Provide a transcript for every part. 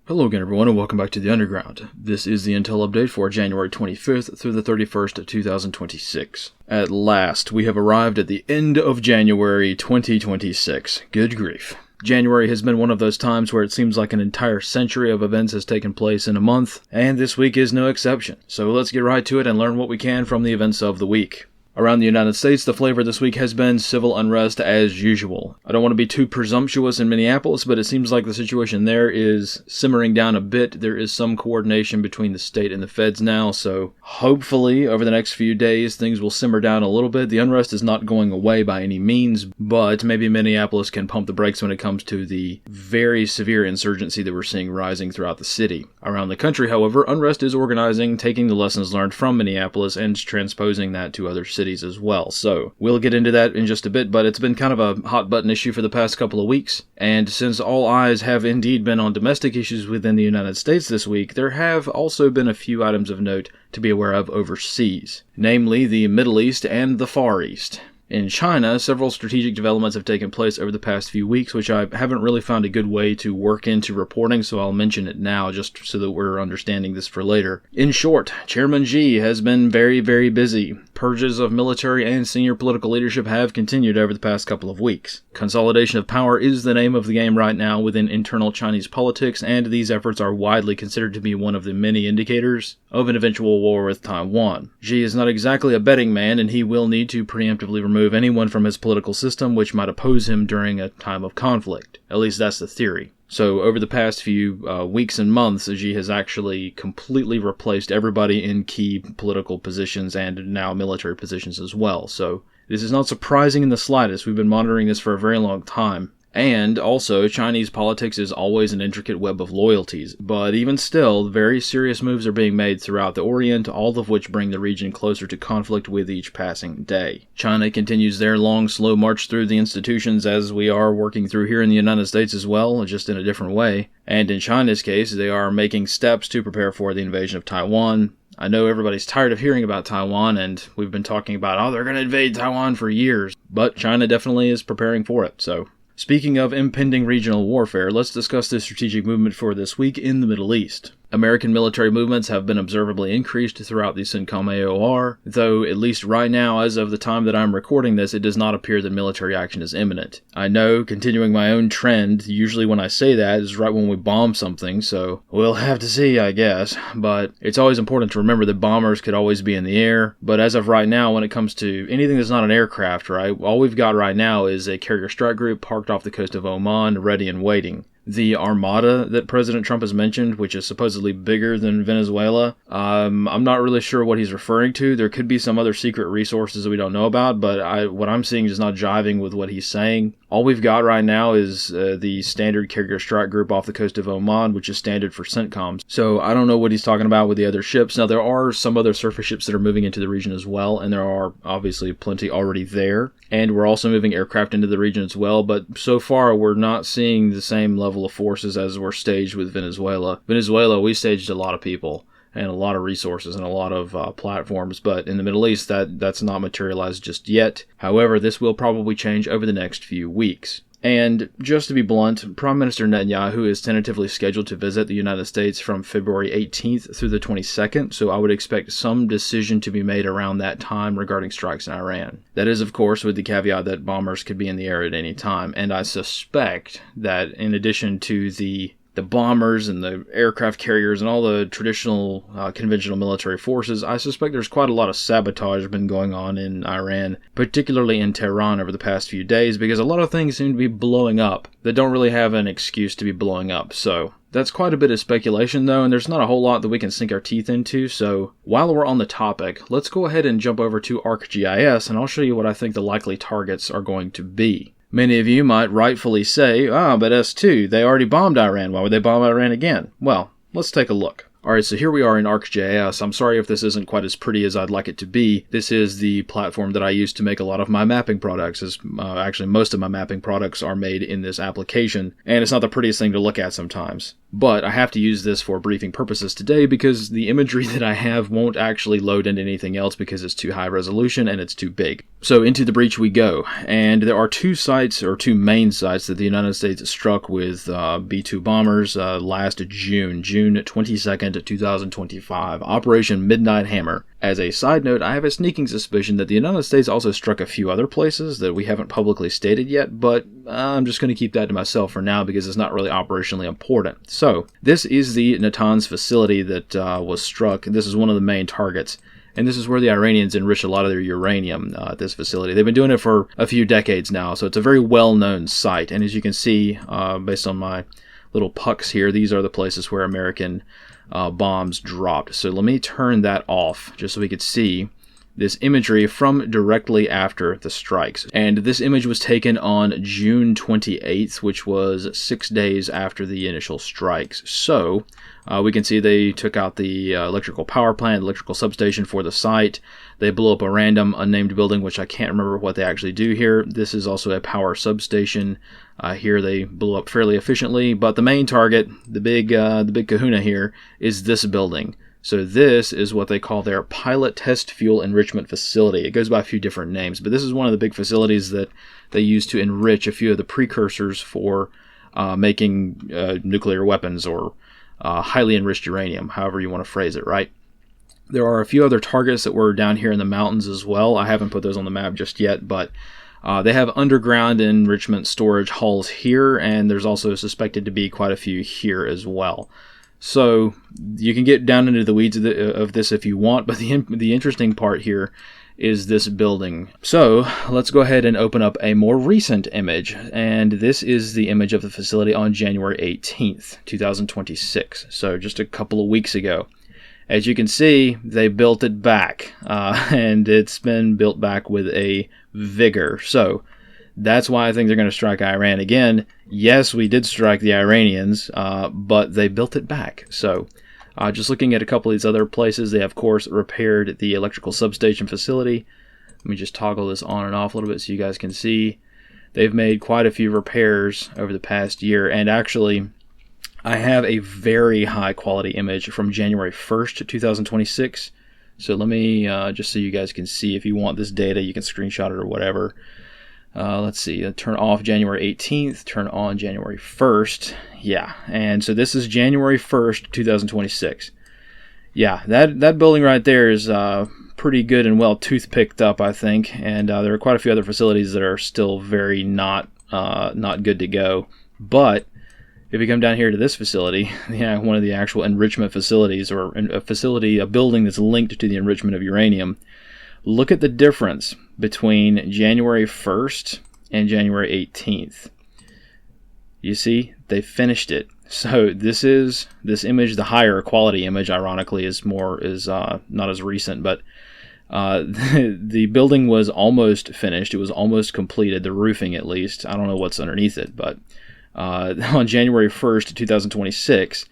Hello again everyone and welcome back to the Underground. This is the Intel Update for January 25th through the 31st, 2026. At last, we have arrived at the end of January 2026. Good grief. January has been one of those times where it seems like an entire century of events has taken place in a month, and this week is no exception. So let's get right to it and learn what we can from the events of the week. Around the United States, the flavor this week has been civil unrest as usual. I don't want to be too presumptuous in Minneapolis, but it seems like the situation there is simmering down a bit. There is some coordination between the state and the feds now, so hopefully over the next few days things will simmer down a little bit. The unrest is not going away by any means, but maybe Minneapolis can pump the brakes when it comes to the very severe insurgency that we're seeing rising throughout the city. Around the country, however, unrest is organizing, taking the lessons learned from Minneapolis and transposing that to other cities as well. So we'll get into that in just a bit, but it's been kind of a hot button issue for the past couple of weeks. And since all eyes have indeed been on domestic issues within the United States this week, there have also been a few items of note to be aware of overseas, namely the Middle East and the Far East. In China, several strategic developments have taken place over the past few weeks, which I haven't really found a good way to work into reporting, so I'll mention it now just so that we're understanding this for later. In short, Chairman Xi has been very, very busy. Purges of military and senior political leadership have continued over the past couple of weeks. Consolidation of power is the name of the game right now within internal Chinese politics, and these efforts are widely considered to be one of the many indicators of an eventual war with Taiwan. Xi is not exactly a betting man, and he will need to preemptively remove anyone from his political system which might oppose him during a time of conflict. At least that's the theory. So over the past few weeks and months, Xi has actually completely replaced everybody in key political positions and now military positions as well. So this is not surprising in the slightest. We've been monitoring this for a very long time. And also, Chinese politics is always an intricate web of loyalties, but even still, very serious moves are being made throughout the Orient, all of which bring the region closer to conflict with each passing day. China continues their long, slow march through the institutions as we are working through here in the United States as well, just in a different way. And in China's case, they are making steps to prepare for the invasion of Taiwan. I know everybody's tired of hearing about Taiwan, and we've been talking about, they're going to invade Taiwan for years, but China definitely is preparing for it, so. Speaking of impending regional warfare, let's discuss the strategic movement for this week in the Middle East. American military movements have been observably increased throughout the CENTCOM AOR, though at least right now, as of the time that I'm recording this, it does not appear that military action is imminent. I know, continuing my own trend, usually when I say that is right when we bomb something, so we'll have to see, I guess. But it's always important to remember that bombers could always be in the air, but as of right now, when it comes to anything that's not an aircraft, right, all we've got right now is a carrier strike group parked off the coast of Oman, ready and waiting. The armada that President Trump has mentioned, which is supposedly bigger than Venezuela, I'm not really sure what he's referring to. There could be some other secret resources that we don't know about, but what I'm seeing is not jiving with what he's saying. All we've got right now is the standard carrier strike group off the coast of Oman, which is standard for CENTCOM. So I don't know what he's talking about with the other ships. Now, there are some other surface ships that are moving into the region as well, and there are obviously plenty already there. And we're also moving aircraft into the region as well, but so far we're not seeing the same level of forces as were staged with Venezuela. Venezuela, we staged a lot of people and a lot of resources and a lot of platforms, but in the Middle East, that's not materialized just yet. However, this will probably change over the next few weeks. And just to be blunt, Prime Minister Netanyahu is tentatively scheduled to visit the United States from February 18th through the 22nd, so I would expect some decision to be made around that time regarding strikes in Iran. That is, of course, with the caveat that bombers could be in the air at any time, and I suspect that in addition to the bombers and the aircraft carriers and all the traditional conventional military forces, I suspect there's quite a lot of sabotage been going on in Iran, particularly in Tehran over the past few days, because a lot of things seem to be blowing up that don't really have an excuse to be blowing up. So that's quite a bit of speculation though, and there's not a whole lot that we can sink our teeth into. So while we're on the topic, let's go ahead and jump over to ArcGIS, and I'll show you what I think the likely targets are going to be. Many of you might rightfully say, but S2, they already bombed Iran. Why would they bomb Iran again? Well, let's take a look. Alright, so here we are in ArcGIS. I'm sorry if this isn't quite as pretty as I'd like it to be. This is the platform that I use to make a lot of my mapping products. Actually, most of my mapping products are made in this application, and it's not the prettiest thing to look at sometimes. But I have to use this for briefing purposes today because the imagery that I have won't actually load into anything else because it's too high resolution and it's too big. So into the breach we go, and there are two main sites that the United States struck with B-2 bombers last June 22nd, 2025, Operation Midnight Hammer. As a side note, I have a sneaking suspicion that the United States also struck a few other places that we haven't publicly stated yet, but I'm just going to keep that to myself for now because it's not really operationally important. So, this is the Natanz facility that was struck. This is one of the main targets. And this is where the Iranians enrich a lot of their uranium at this facility. They've been doing it for a few decades now, so it's a very well-known site. And as you can see, based on my little pucks here, these are the places where American bombs dropped. So let me turn that off just so we could see this imagery from directly after the strikes. And this image was taken on June 28th, which was 6 days after the initial strikes. So we can see they took out the electrical power plant, electrical substation for the site. They blew up a random unnamed building, which I can't remember what they actually do here. This is also a power substation. Here they blew up fairly efficiently, but the main target, the big kahuna here, is this building. So this is what they call their Pilot Test Fuel Enrichment Facility. It goes by a few different names, but this is one of the big facilities that they use to enrich a few of the precursors for making nuclear weapons or highly enriched uranium, however you want to phrase it, right? There are a few other targets that were down here in the mountains as well. I haven't put those on the map just yet, but they have underground enrichment storage halls here, and there's also suspected to be quite a few here as well. So you can get down into the weeds of this if you want, but the interesting part here is this building. So let's go ahead and open up a more recent image, and this is the image of the facility on January 18th, 2026, so just a couple of weeks ago. As you can see, they built it back, and it's been built back with a vigor. So that's why I think they're going to strike Iran again. Yes, we did strike the Iranians, but they built it back. So just looking at a couple of these other places, they of course repaired the electrical substation facility. Let me just toggle this on and off a little bit so you guys can see. They've made quite a few repairs over the past year, and actually I have a very high quality image from January 1st, 2026. So let me, just so you guys can see, if you want this data, you can screenshot it or whatever. Let's see, turn off January 18th, turn on January 1st. Yeah, and so this is January 1st, 2026. Yeah, that building right there is pretty good and well toothpicked up, I think. And there are quite a few other facilities that are still very not good to go. But if you come down here to this facility, yeah, one of the actual enrichment facilities, or a building that's linked to the enrichment of uranium, look at the difference between January 1st and January 18th. You see, they finished it. So this image, the higher quality image, ironically, is not as recent, but the building was almost finished. It was almost completed, the roofing at least. I don't know what's underneath it, but on January 1st, 2026,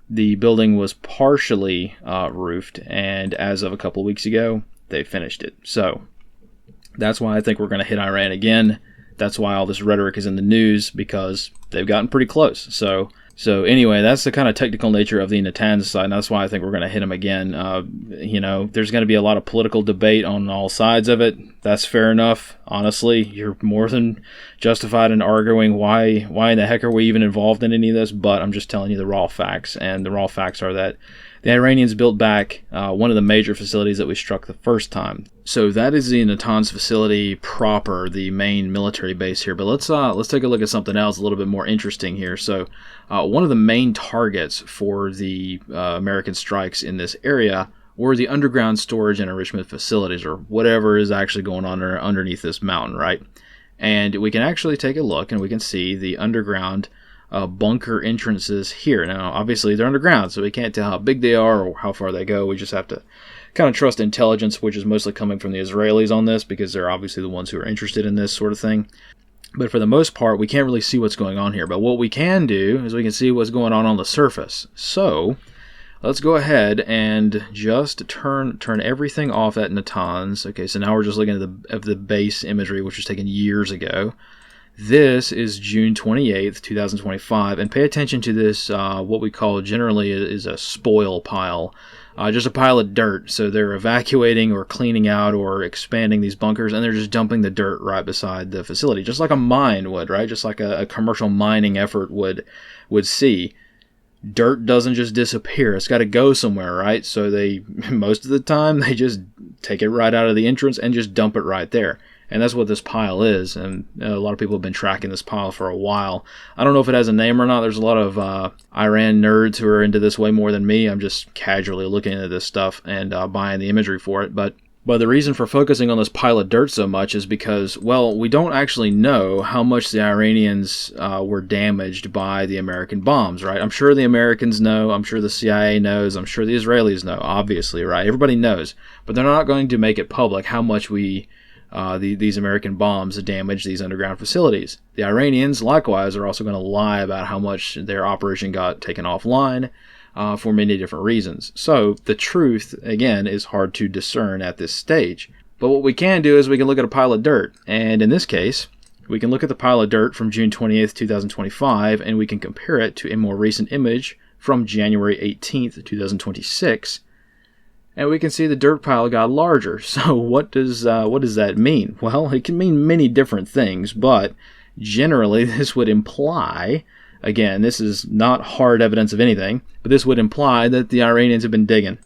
the building was partially roofed, and as of a couple of weeks ago, they finished it. So that's why I think we're going to hit Iran again. That's why all this rhetoric is in the news, because they've gotten pretty close. So anyway, that's the kind of technical nature of the Natanz side, and that's why I think we're going to hit them again. There's going to be a lot of political debate on all sides of it. That's fair enough. Honestly, you're more than justified in arguing why in the heck are we even involved in any of this, but I'm just telling you the raw facts, and the raw facts are that the Iranians built back one of the major facilities that we struck the first time. So that is the Natanz facility proper, the main military base here. But let's take a look at something else a little bit more interesting here. So one of the main targets for the American strikes in this area were the underground storage and enrichment facilities, or whatever is actually going on underneath this mountain, right? And we can actually take a look, and we can see the underground bunker entrances here. Now, obviously, they're underground, so we can't tell how big they are or how far they go. We just have to kind of trust intelligence, which is mostly coming from the Israelis on this, because they're obviously the ones who are interested in this sort of thing. But for the most part, we can't really see what's going on here. But what we can do is we can see what's going on the surface. So let's go ahead and just turn everything off at Natanz. Okay, so now we're just looking at the base imagery, which was taken years ago. This is June 28th, 2025, and pay attention to this, what we call generally is a spoil pile. Just a pile of dirt. So they're evacuating or cleaning out or expanding these bunkers, and they're just dumping the dirt right beside the facility, just like a mine would, right? Just like a commercial mining effort would see. Dirt doesn't just disappear. It's got to go somewhere, right? So they, most of the time, they just take it right out of the entrance and just dump it right there. And that's what this pile is. And a lot of people have been tracking this pile for a while. I don't know if it has a name or not. There's a lot of Iran nerds who are into this way more than me. I'm just casually looking at this stuff and buying the imagery for it. But the reason for focusing on this pile of dirt so much is because, well, we don't actually know how much the Iranians were damaged by the American bombs, right? I'm sure the Americans know. I'm sure the CIA knows. I'm sure the Israelis know, obviously, right? Everybody knows. But they're not going to make it public how much these American bombs damage these underground facilities. The Iranians, likewise, are also going to lie about how much their operation got taken offline for many different reasons. So the truth, again, is hard to discern at this stage. But what we can do is we can look at a pile of dirt. And in this case, we can look at the pile of dirt from June 28th, 2025, and we can compare it to a more recent image from January 18th, 2026. And we can see the dirt pile got larger. So what does that mean? Well, it can mean many different things, but generally this would imply, again, this is not hard evidence of anything, but this would imply that the Iranians have been digging,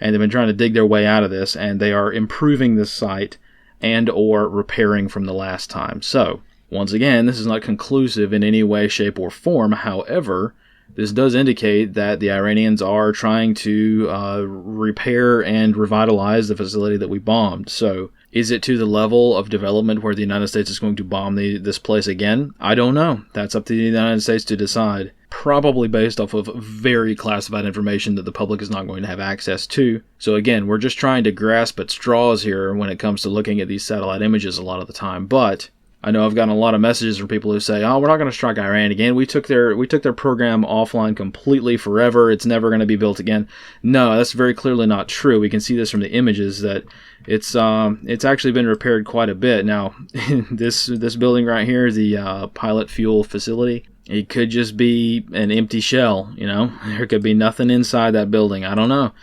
and they've been trying to dig their way out of this, and they are improving the site and or repairing from the last time. So, once again, this is not conclusive in any way, shape, or form. However, this does indicate that the Iranians are trying to repair and revitalize the facility that we bombed. So, is it to the level of development where the United States is going to bomb this place again? I don't know. That's up to the United States to decide. Probably based off of very classified information that the public is not going to have access to. So again, we're just trying to grasp at straws here when it comes to looking at these satellite images a lot of the time. But I know I've gotten a lot of messages from people who say, "Oh, we're not going to strike Iran again. We took their program offline completely forever. It's never going to be built again." No, that's very clearly not true. We can see this from the images that it's actually been repaired quite a bit. Now, this building right here, the pilot fuel facility, it could just be an empty shell. There could be nothing inside that building. I don't know.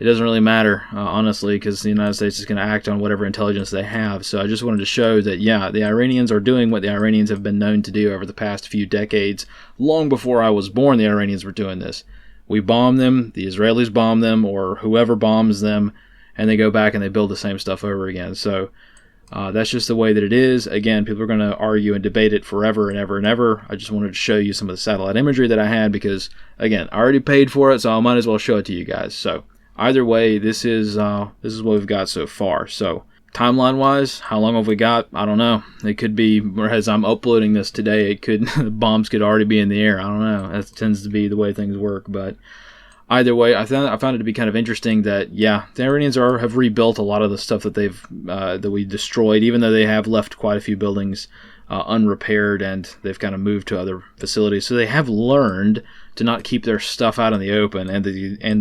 It doesn't really matter, honestly, because the United States is going to act on whatever intelligence they have. So I just wanted to show that, yeah, the Iranians are doing what the Iranians have been known to do over the past few decades. Long before I was born, the Iranians were doing this. We bomb them, the Israelis bomb them, or whoever bombs them, and they go back and they build the same stuff over again. So that's just the way that it is. Again, people are going to argue and debate it forever and ever and ever. I just wanted to show you some of the satellite imagery that I had because, again, I already paid for it, so I might as well show it to you guys. So either way, this is what we've got so far. So timeline-wise, how long have we got? I don't know. It could be, as I'm uploading this today, bombs could already be in the air. I don't know. That tends to be the way things work. But either way, I found it to be kind of interesting that, yeah, the Iranians have rebuilt a lot of the stuff that that we destroyed, even though they have left quite a few buildings unrepaired, and they've kind of moved to other facilities. So they have learned to not keep their stuff out in the open, and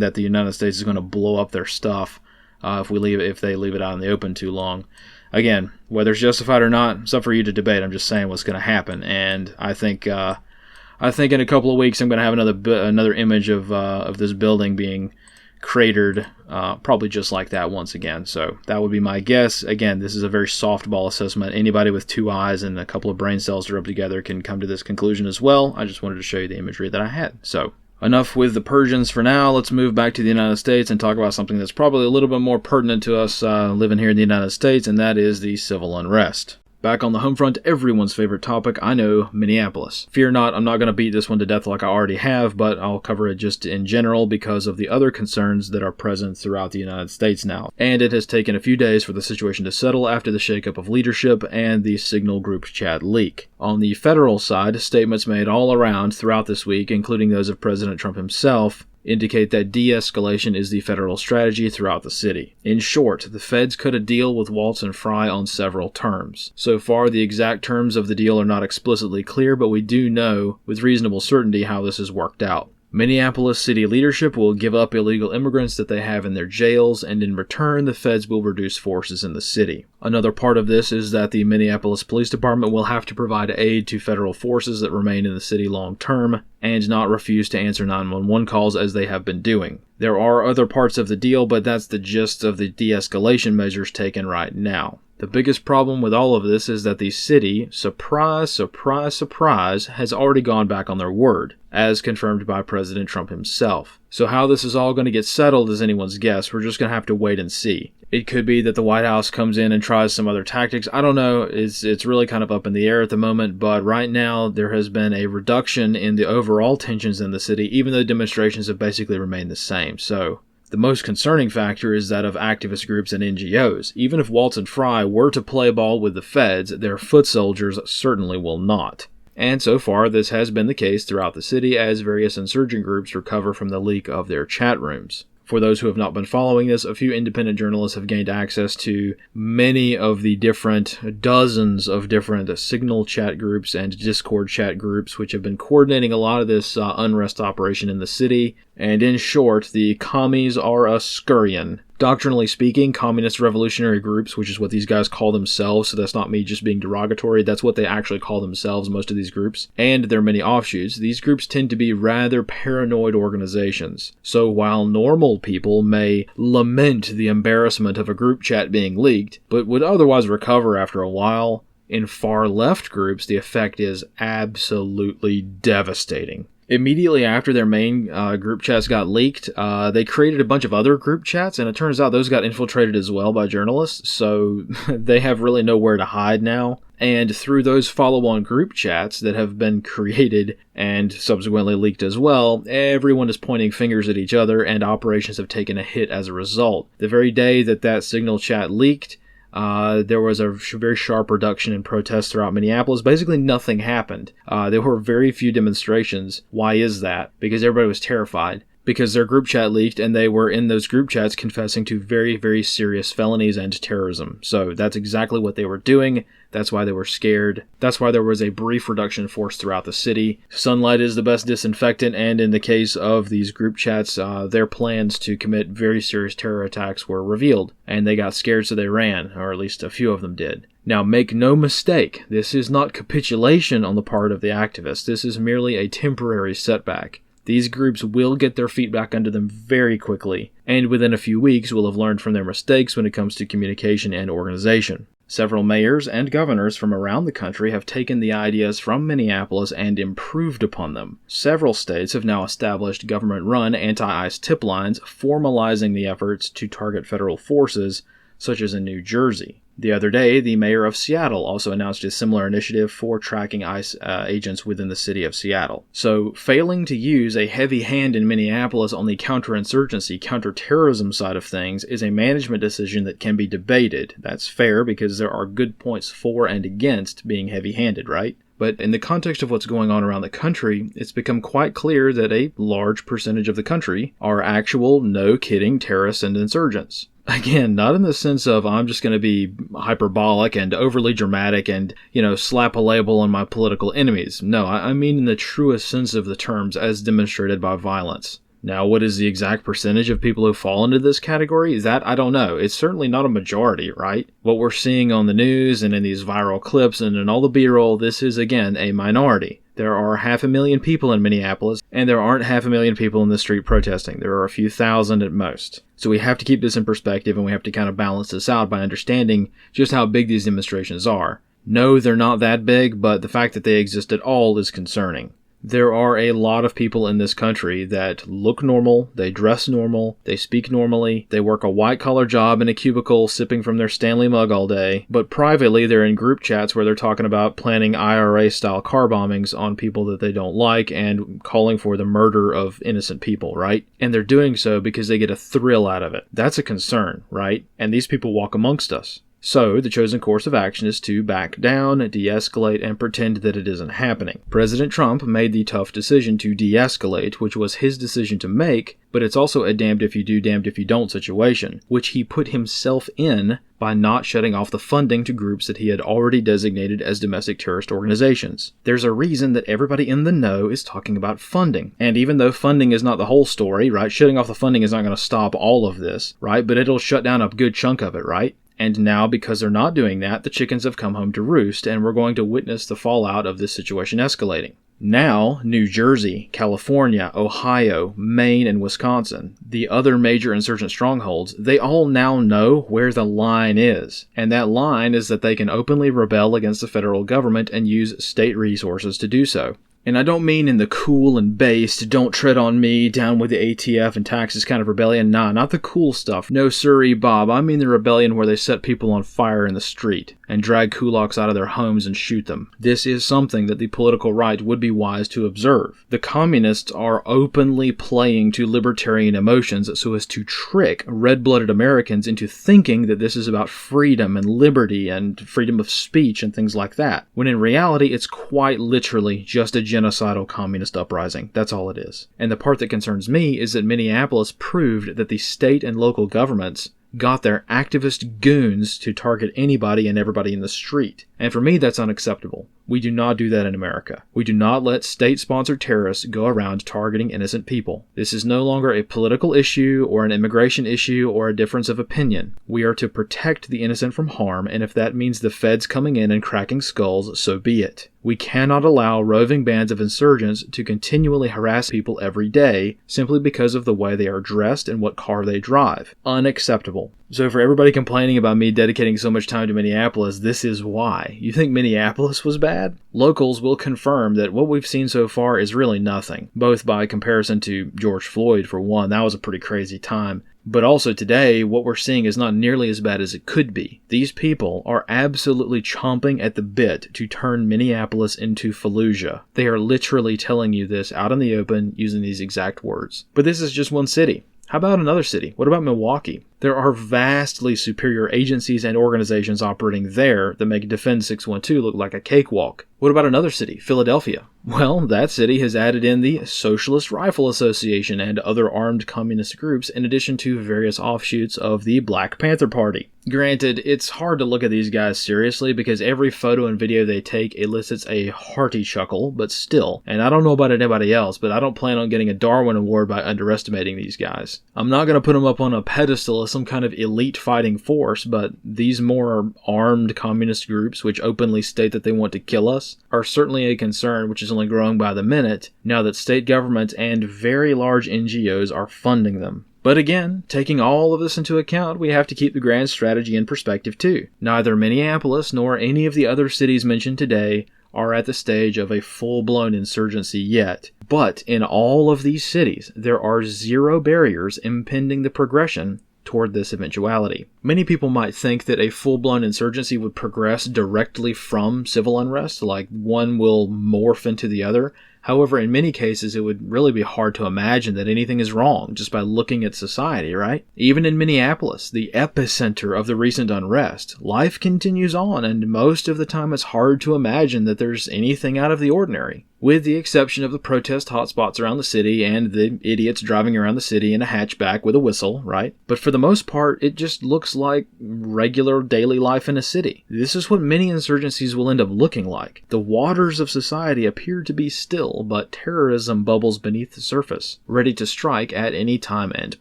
that the United States is going to blow up their stuff if they leave it out in the open too long. Again, whether it's justified or not, it's up for you to debate. I'm just saying what's going to happen, and I think in a couple of weeks I'm going to have another image of this building being cratered, probably just like that once again. So that would be my guess. Again, this is a very softball assessment. Anybody with two eyes and a couple of brain cells rubbed together can come to this conclusion as well. I just wanted to show you the imagery that I had. So enough with the Persians for now. Let's move back to the United States and talk about something that's probably a little bit more pertinent to us living here in the United States, and that is the civil unrest. Back on the home front, everyone's favorite topic, I know, Minneapolis. Fear not, I'm not going to beat this one to death like I already have, but I'll cover it just in general because of the other concerns that are present throughout the United States now. And it has taken a few days for the situation to settle after the shakeup of leadership and the Signal group chat leak. On the federal side, statements made all around throughout this week, including those of President Trump himself, indicate that de-escalation is the federal strategy throughout the city. In short, the feds cut a deal with Waltz and Fry on several terms. So far, the exact terms of the deal are not explicitly clear, but we do know with reasonable certainty how this has worked out. Minneapolis city leadership will give up illegal immigrants that they have in their jails, and in return, the feds will reduce forces in the city. Another part of this is that the Minneapolis Police Department will have to provide aid to federal forces that remain in the city long term, and not refuse to answer 911 calls as they have been doing. There are other parts of the deal, but that's the gist of the de-escalation measures taken right now. The biggest problem with all of this is that the city, surprise, surprise, surprise, has already gone back on their word, as confirmed by President Trump himself. So how this is all going to get settled is anyone's guess. We're just going to have to wait and see. It could be that the White House comes in and tries some other tactics. I don't know. It's really kind of up in the air at the moment, but right now there has been a reduction in the overall tensions in the city, even though demonstrations have basically remained the same. So the most concerning factor is that of activist groups and NGOs. Even if Waltz and Fry were to play ball with the feds, their foot soldiers certainly will not. And so far, this has been the case throughout the city as various insurgent groups recover from the leak of their chat rooms. For those who have not been following this, a few independent journalists have gained access to many of the dozens of different Signal chat groups and Discord chat groups, which have been coordinating a lot of this unrest operation in the city. And in short, the commies are a scurrying. Doctrinally speaking, communist revolutionary groups, which is what these guys call themselves, so that's not me just being derogatory, that's what they actually call themselves, most of these groups, and their many offshoots, these groups tend to be rather paranoid organizations. So while normal people may lament the embarrassment of a group chat being leaked, but would otherwise recover after a while, in far-left groups, the effect is absolutely devastating. Immediately after their main group chats got leaked, they created a bunch of other group chats, and it turns out those got infiltrated as well by journalists, so they have really nowhere to hide now. And through those follow-on group chats that have been created and subsequently leaked as well, everyone is pointing fingers at each other, and operations have taken a hit as a result. The very day that Signal chat leaked, there was a very sharp reduction in protests throughout Minneapolis. Basically, nothing happened. There were very few demonstrations. Why is that? Because everybody was terrified. Because their group chat leaked, and they were in those group chats confessing to very, very serious felonies and terrorism. So that's exactly what they were doing. That's why they were scared. That's why there was a brief reduction in force throughout the city. Sunlight is the best disinfectant, and in the case of these group chats, their plans to commit very serious terror attacks were revealed, and they got scared so they ran, or at least a few of them did. Now, make no mistake, this is not capitulation on the part of the activists. This is merely a temporary setback. These groups will get their feet back under them very quickly, and within a few weeks will have learned from their mistakes when it comes to communication and organization. Several mayors and governors from around the country have taken the ideas from Minneapolis and improved upon them. Several states have now established government-run anti-ICE tip lines, formalizing the efforts to target federal forces, such as in New Jersey. The other day, the mayor of Seattle also announced a similar initiative for tracking ICE agents within the city of Seattle. So, failing to use a heavy hand in Minneapolis on the counterinsurgency, counterterrorism side of things is a management decision that can be debated. That's fair because there are good points for and against being heavy-handed, right? But in the context of what's going on around the country, it's become quite clear that a large percentage of the country are actual, no-kidding terrorists and insurgents. Again, not in the sense of I'm just going to be hyperbolic and overly dramatic and, slap a label on my political enemies. No, I mean in the truest sense of the terms as demonstrated by violence. Now, what is the exact percentage of people who fall into this category? That I don't know. It's certainly not a majority, right? What we're seeing on the news and in these viral clips and in all the B-roll, this is, again, a minority. There are 500,000 people in Minneapolis, and there aren't 500,000 people in the street protesting. There are a few thousand at most. So we have to keep this in perspective, and we have to kind of balance this out by understanding just how big these demonstrations are. No, they're not that big, but the fact that they exist at all is concerning. There are a lot of people in this country that look normal, they dress normal, they speak normally, they work a white-collar job in a cubicle sipping from their Stanley mug all day, but privately they're in group chats where they're talking about planning IRA-style car bombings on people that they don't like and calling for the murder of innocent people, right? And they're doing so because they get a thrill out of it. That's a concern, right? And these people walk amongst us. So, the chosen course of action is to back down, de-escalate, and pretend that it isn't happening. President Trump made the tough decision to de-escalate, which was his decision to make, but it's also a damned if you do, damned if you don't situation, which he put himself in by not shutting off the funding to groups that he had already designated as domestic terrorist organizations. There's a reason that everybody in the know is talking about funding. And even though funding is not the whole story, right? Shutting off the funding is not going to stop all of this, right? But it'll shut down a good chunk of it, right? And now, because they're not doing that, the chickens have come home to roost, and we're going to witness the fallout of this situation escalating. Now, New Jersey, California, Ohio, Maine, and Wisconsin, the other major insurgent strongholds, they all now know where the line is. And that line is that they can openly rebel against the federal government and use state resources to do so. And I don't mean in the cool and based, don't tread on me, down with the ATF and taxes kind of rebellion. Nah, not the cool stuff. No sirree, Bob. I mean the rebellion where they set people on fire in the street and drag kulaks out of their homes and shoot them. This is something that the political right would be wise to observe. The communists are openly playing to libertarian emotions so as to trick red-blooded Americans into thinking that this is about freedom and liberty and freedom of speech and things like that, when in reality it's quite literally just a genocidal communist uprising. That's all it is. And the part that concerns me is that Minneapolis proved that the state and local governments got their activist goons to target anybody and everybody in the street. And for me, that's unacceptable. We do not do that in America. We do not let state-sponsored terrorists go around targeting innocent people. This is no longer a political issue or an immigration issue or a difference of opinion. We are to protect the innocent from harm, and if that means the feds coming in and cracking skulls, so be it. We cannot allow roving bands of insurgents to continually harass people every day simply because of the way they are dressed and what car they drive. Unacceptable. So for everybody complaining about me dedicating so much time to Minneapolis, this is why. You think Minneapolis was bad? Locals will confirm that what we've seen so far is really nothing, both by comparison to George Floyd, for one. That was a pretty crazy time. But also today, what we're seeing is not nearly as bad as it could be. These people are absolutely chomping at the bit to turn Minneapolis into Fallujah. They are literally telling you this out in the open using these exact words. But this is just one city. How about another city? What about Milwaukee? There are vastly superior agencies and organizations operating there that make Defend 612 look like a cakewalk. What about another city, Philadelphia? Well, that city has added in the Socialist Rifle Association and other armed communist groups in addition to various offshoots of the Black Panther Party. Granted, it's hard to look at these guys seriously because every photo and video they take elicits a hearty chuckle, but still, and I don't know about anybody else, but I don't plan on getting a Darwin Award by underestimating these guys. I'm not going to put them up on a pedestal as some kind of elite fighting force, but these more armed communist groups, which openly state that they want to kill us, are certainly a concern which is only growing by the minute now that state governments and very large NGOs are funding them. But again, taking all of this into account, we have to keep the grand strategy in perspective too. Neither Minneapolis nor any of the other cities mentioned today are at the stage of a full-blown insurgency yet. But in all of these cities, there are zero barriers impeding the progression toward this eventuality. Many people might think that a full-blown insurgency would progress directly from civil unrest, like one will morph into the other. However, in many cases, it would really be hard to imagine that anything is wrong just by looking at society, right? Even in Minneapolis, the epicenter of the recent unrest, life continues on, and most of the time it's hard to imagine that there's anything out of the ordinary. With the exception of the protest hotspots around the city and the idiots driving around the city in a hatchback with a whistle, right? But for the most part, it just looks like regular daily life in a city. This is what many insurgencies will end up looking like. The waters of society appear to be still, but terrorism bubbles beneath the surface, ready to strike at any time and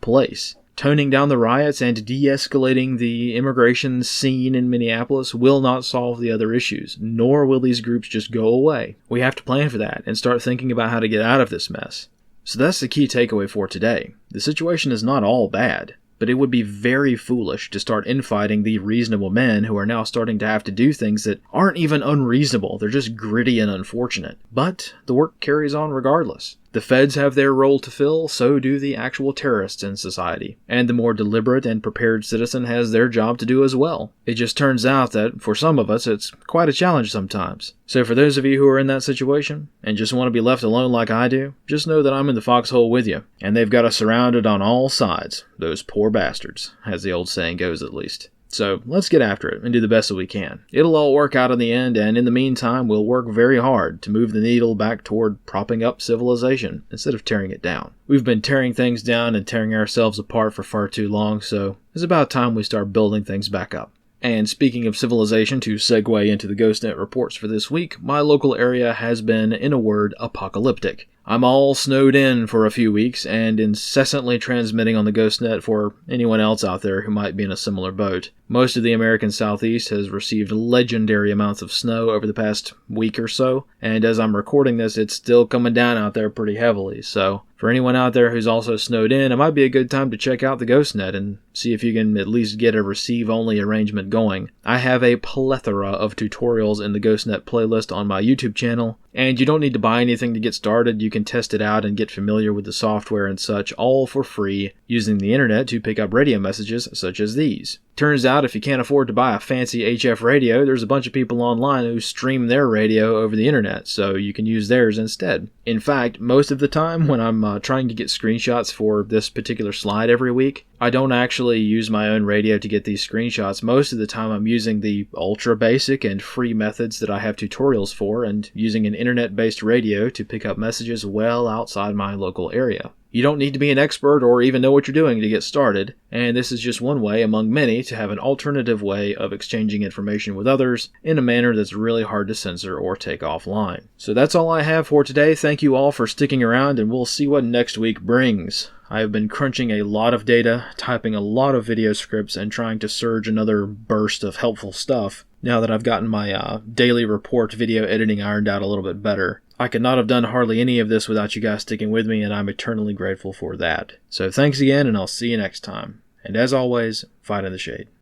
place. Toning down the riots and de-escalating the immigration scene in Minneapolis will not solve the other issues, nor will these groups just go away. We have to plan for that and start thinking about how to get out of this mess. So that's the key takeaway for today. The situation is not all bad, but it would be very foolish to start infighting the reasonable men who are now starting to have to do things that aren't even unreasonable, they're just gritty and unfortunate. But the work carries on regardless. The feds have their role to fill, so do the actual terrorists in society. And the more deliberate and prepared citizen has their job to do as well. It just turns out that, for some of us, it's quite a challenge sometimes. So for those of you who are in that situation, and just want to be left alone like I do, just know that I'm in the foxhole with you. And they've got us surrounded on all sides. Those poor bastards, as the old saying goes at least. So let's get after it and do the best that we can. It'll all work out in the end, and in the meantime, we'll work very hard to move the needle back toward propping up civilization instead of tearing it down. We've been tearing things down and tearing ourselves apart for far too long, so it's about time we start building things back up. And speaking of civilization, to segue into the GhostNet reports for this week, my local area has been, in a word, apocalyptic. I'm all snowed in for a few weeks and incessantly transmitting on the GhostNet for anyone else out there who might be in a similar boat. Most of the American Southeast has received legendary amounts of snow over the past week or so, and as I'm recording this, it's still coming down out there pretty heavily, so for anyone out there who's also snowed in, it might be a good time to check out the GhostNet and see if you can at least get a receive-only arrangement going. I have a plethora of tutorials in the GhostNet playlist on my YouTube channel, and you don't need to buy anything to get started. You can test it out and get familiar with the software and such, all for free, using the internet to pick up radio messages such as these. Turns out if you can't afford to buy a fancy HF radio, there's a bunch of people online who stream their radio over the internet, so you can use theirs instead. In fact, most of the time when I'm trying to get screenshots for this particular slide every week, I don't actually use my own radio to get these screenshots. Most of the time I'm using the ultra basic and free methods that I have tutorials for, and using an internet-based radio to pick up messages well outside my local area. You don't need to be an expert or even know what you're doing to get started, and this is just one way among many to have an alternative way of exchanging information with others in a manner that's really hard to censor or take offline. So that's all I have for today. Thank you all for sticking around, and we'll see what next week brings. I have been crunching a lot of data, typing a lot of video scripts, and trying to surge another burst of helpful stuff now that I've gotten my daily report video editing ironed out a little bit better. I could not have done hardly any of this without you guys sticking with me, and I'm eternally grateful for that. So thanks again, and I'll see you next time. And as always, fight in the shade.